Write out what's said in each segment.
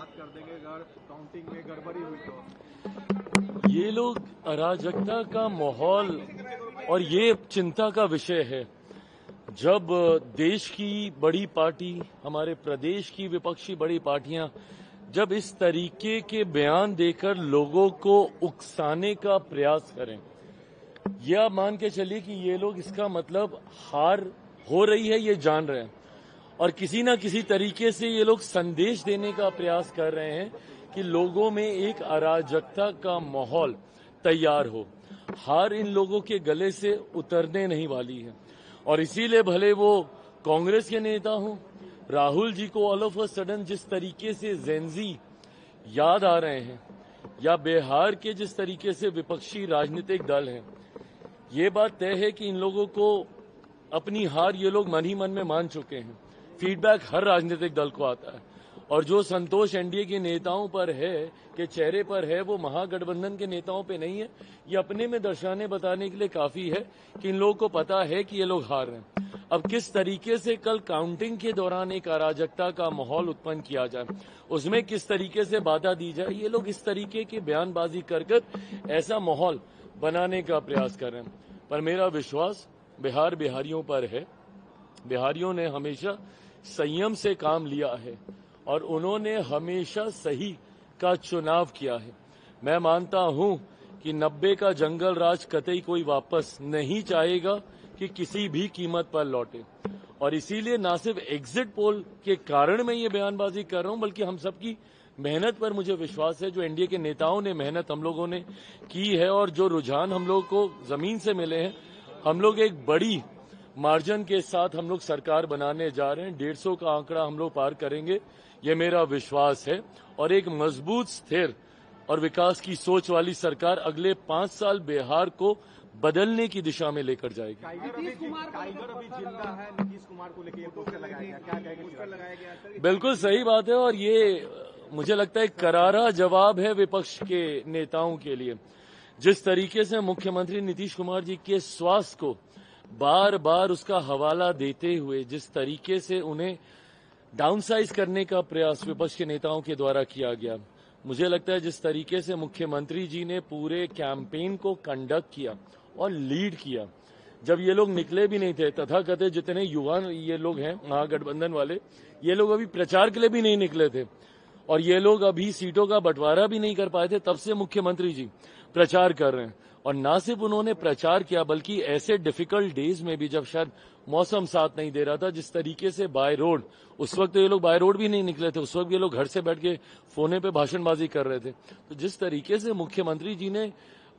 बात कर देंगे अगर काउंटिंग में गड़बड़ी हुई तो। ये लोग अराजकता का माहौल और ये चिंता का विषय है। जब देश की बड़ी पार्टी, हमारे प्रदेश की विपक्षी बड़ी पार्टियां जब इस तरीके के बयान देकर लोगों को उकसाने का प्रयास करें, यह आप मान के चलिए कि ये लोग इसका मतलब हार हो रही है ये जान रहे हैं और किसी न किसी तरीके से ये लोग संदेश देने का प्रयास कर रहे हैं कि लोगों में एक अराजकता का माहौल तैयार हो। हार इन लोगों के गले से उतरने नहीं वाली है और इसीलिए भले वो कांग्रेस के नेता हों, राहुल जी को ऑल ऑफ अ सडन जिस तरीके से जेनजी याद आ रहे हैं या बिहार के जिस तरीके से विपक्षी राजनीतिक दल हैं, ये बात तय है कि इन लोगों को अपनी हार ये लोग मन ही मन में मान चुके हैं। फीडबैक हर राजनीतिक दल को आता है और जो संतोष एनडीए के नेताओं पर है, के चेहरे पर है, वो महागठबंधन के नेताओं पे नहीं है। ये अपने में दर्शाने बताने के लिए काफी है कि इन लोगों को पता है कि ये लोग हार रहे हैं। अब किस तरीके से कल काउंटिंग के दौरान एक अराजकता का माहौल उत्पन्न किया जाए, उसमें किस तरीके से बाधा दी जाए, ये लोग इस तरीके की बयानबाजी कर ऐसा माहौल बनाने का प्रयास कर रहे हैं। पर मेरा विश्वास बिहारियों पर है। बिहारियों ने हमेशा संयम से काम लिया है और उन्होंने हमेशा सही का चुनाव किया है। मैं मानता हूं कि 90 का जंगल राज कतई कोई वापस नहीं चाहेगा कि किसी भी कीमत पर लौटे और इसीलिए ना सिर्फ एग्जिट पोल के कारण मैं ये बयानबाजी कर रहा हूं, बल्कि हम सबकी मेहनत पर मुझे विश्वास है। जो एनडीए के नेताओं ने मेहनत हम लोगों ने की है और जो रुझान हम लोग को जमीन से मिले हैं, हम लोग एक बड़ी मार्जिन के साथ हम लोग सरकार बनाने जा रहे हैं। 150 का आंकड़ा हम लोग पार करेंगे, ये मेरा विश्वास है और एक मजबूत, स्थिर और विकास की सोच वाली सरकार अगले 5 साल बिहार को बदलने की दिशा में लेकर जाएगी। टाइगर अभी जिंदा है, नीतीश कुमार को लेकर पोस्टर लगाया गया, क्या कहेंगे? बिल्कुल सही बात है और ये मुझे लगता है करारा जवाब है विपक्ष के नेताओं के लिए। जिस तरीके से मुख्यमंत्री नीतीश कुमार जी के स्वास्थ्य को बार बार उसका हवाला देते हुए जिस तरीके से उन्हें डाउनसाइज करने का प्रयास विपक्ष के नेताओं के द्वारा किया गया, मुझे लगता है जिस तरीके से मुख्यमंत्री जी ने पूरे कैंपेन को कंडक्ट किया और लीड किया, जब ये लोग निकले भी नहीं थे, तथाकथित जितने युवा ये लोग हैं महागठबंधन वाले, ये लोग अभी प्रचार के लिए भी नहीं निकले थे और ये लोग अभी सीटों का बंटवारा भी नहीं कर पाए थे, तब से मुख्यमंत्री जी प्रचार कर रहे हैं। और ना सिर्फ उन्होंने प्रचार किया बल्कि ऐसे डिफिकल्ट डेज में भी जब शायद मौसम साथ नहीं दे रहा था, जिस तरीके से बाय रोड, उस वक्त ये लोग बाय रोड भी नहीं निकले थे, उस वक्त ये लोग घर से बैठ के फोने पे भाषणबाजी कर रहे थे। तो जिस तरीके से मुख्यमंत्री जी ने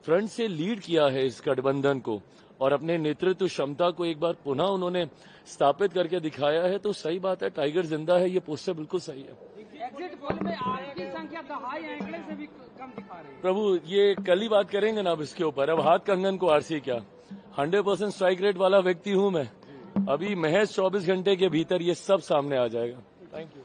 फ्रंट से लीड किया है इस गठबंधन को और अपने नेतृत्व क्षमता को एक बार पुनः उन्होंने स्थापित करके दिखाया है, तो सही बात है, टाइगर जिंदा है, ये पोस्टर बिल्कुल सही है। एग्जिट पोल में आपकी संख्या दहाई आंकड़े से भी कम दिखा रही है। प्रभु, ये कल ही बात करेंगे ना अब इसके ऊपर। अब हाथ कंगन को आरसी क्या, 100% स्ट्राइक रेट वाला व्यक्ति हूं मैं। अभी महज 24 घंटे के भीतर ये सब सामने आ जाएगा। Thank you.